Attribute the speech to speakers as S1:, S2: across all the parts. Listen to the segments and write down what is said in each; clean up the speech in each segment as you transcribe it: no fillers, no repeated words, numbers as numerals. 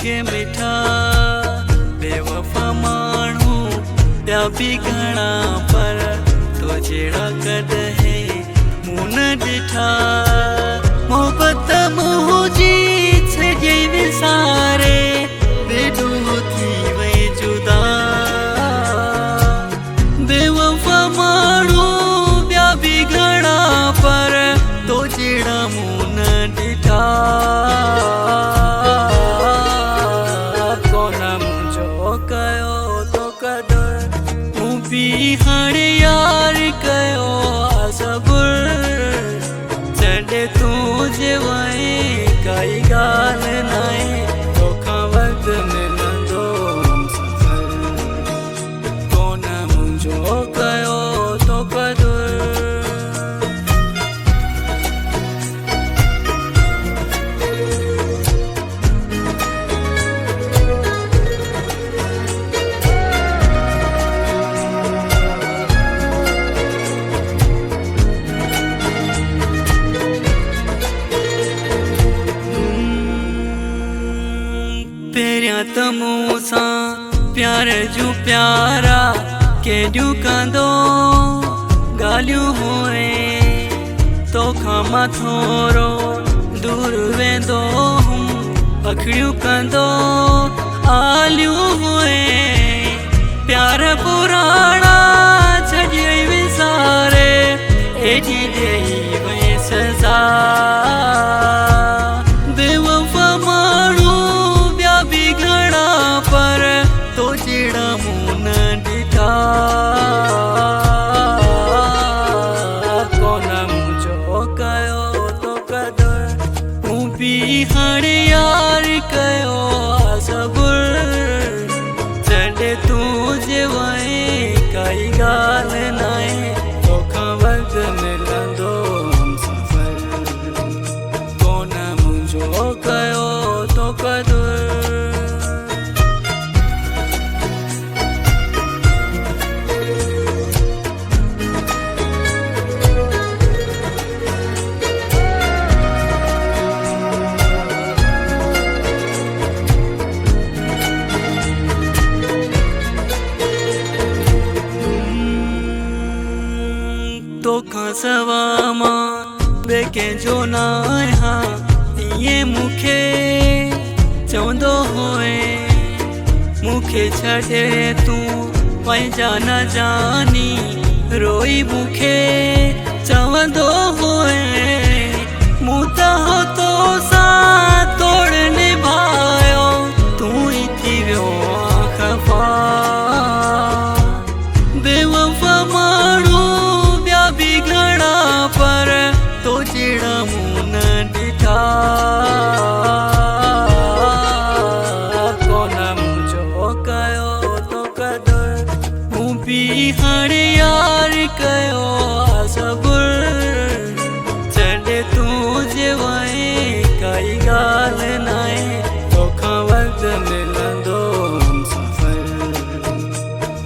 S1: के मिठा बेवफा माण्हू ॿिया बि घणा पर तो जहिड़ा कॾहिं मूं न ॾिठा मोहबत मुंहिंजी छॾे विसारे बेॾो थी वई जुदा बेवफा माण्हू ॿिया बि घणा पर तो जहिड़ा मूं न ॾिठा कोन मुंहिंजो कयो तो क़दुरु मूं बि हाणे यार कयो आहे सबुर जॾहिं तूं जे वई काई ॻाल्हि नाहे तोखां वक़्तु मिलंदो हमसफ़र कोन मुंहिंजो कयो तो क़दुरु पहिरियां त मूं सां प्यार जूं प्यारा केॾियूं कंदो ॻाल्हियूं हुए तोखां मां थोरो दूर वेंदो हुम अखड़ियूं कंदो आलियूं हुए प्यार पुराणा छॾे विसारे एॾी ॾेई वई सज़ा बेवफा माण्हू भी घणा पर तो जहिड़ा मूं न ॾिठा कोन मुंहिंजो कयो तो क़दुरु मूं बि हाणे यार कयो आहे सबुर जॾहिं तूं जे वई काई ॻाल्हि नाहे तोखां वक़्तु मिलंदो हमसफ़र कोन मुंहिंजो कयो तो क़दुरु तोखां सवा मां ॿिए कंहिंजो न आहियां ईअं मूंखे चवंदो हुए मूंखे छॾे तूं पंहिंजा न जानी रोई मूंखे चवंदो हुए मूं त हो तो सां तोड़ निभायो तूं ई थी वियो खफ़ा बेवफा माण्हू भी घणा पर तो जहिड़ा मूं न ॾिठा कोन मुंहिंजो कयो तो क़दुरु मूं बि हाणे यार कयो आहे सबुर जॾहिं तूं जे वई काई ॻाल्हि नाहे तोखां वक़्तु मिलंदो हमसफ़र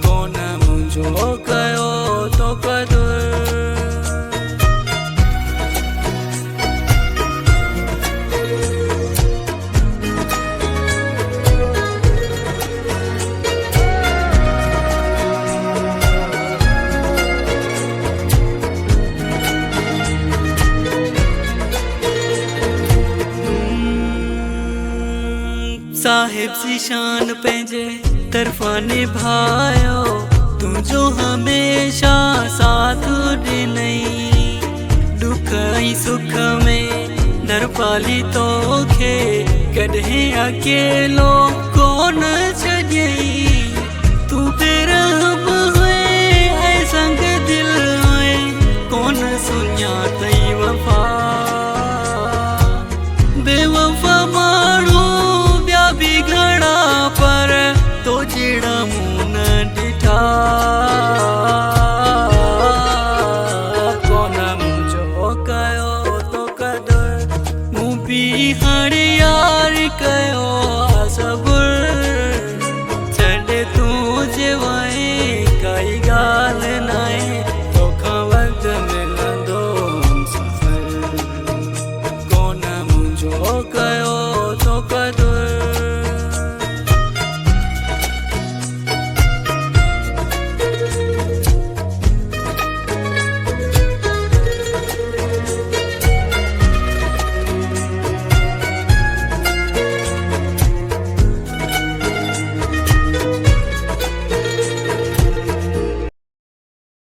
S1: कोन मुंहिंजो कयो तो क़दुरु साहिब जी शान पंहिंजे तरफ़ा निभायो तुंहिंजो हमेशा साथ ॾिनई दुख ऐं सुख में दर पाली तोखे कॾहिं अकेलो कोन छॾियई तूं बेरहम हुए ऐं संग दिल हुए कोन सुञातई वफ़ा बेवफा माण्हू ॿिया बि घणा पर तो जहिड़ा मूं न ॾिठा कोन मुंहिंजो कयो तो क़दुरु मूं बि हाणे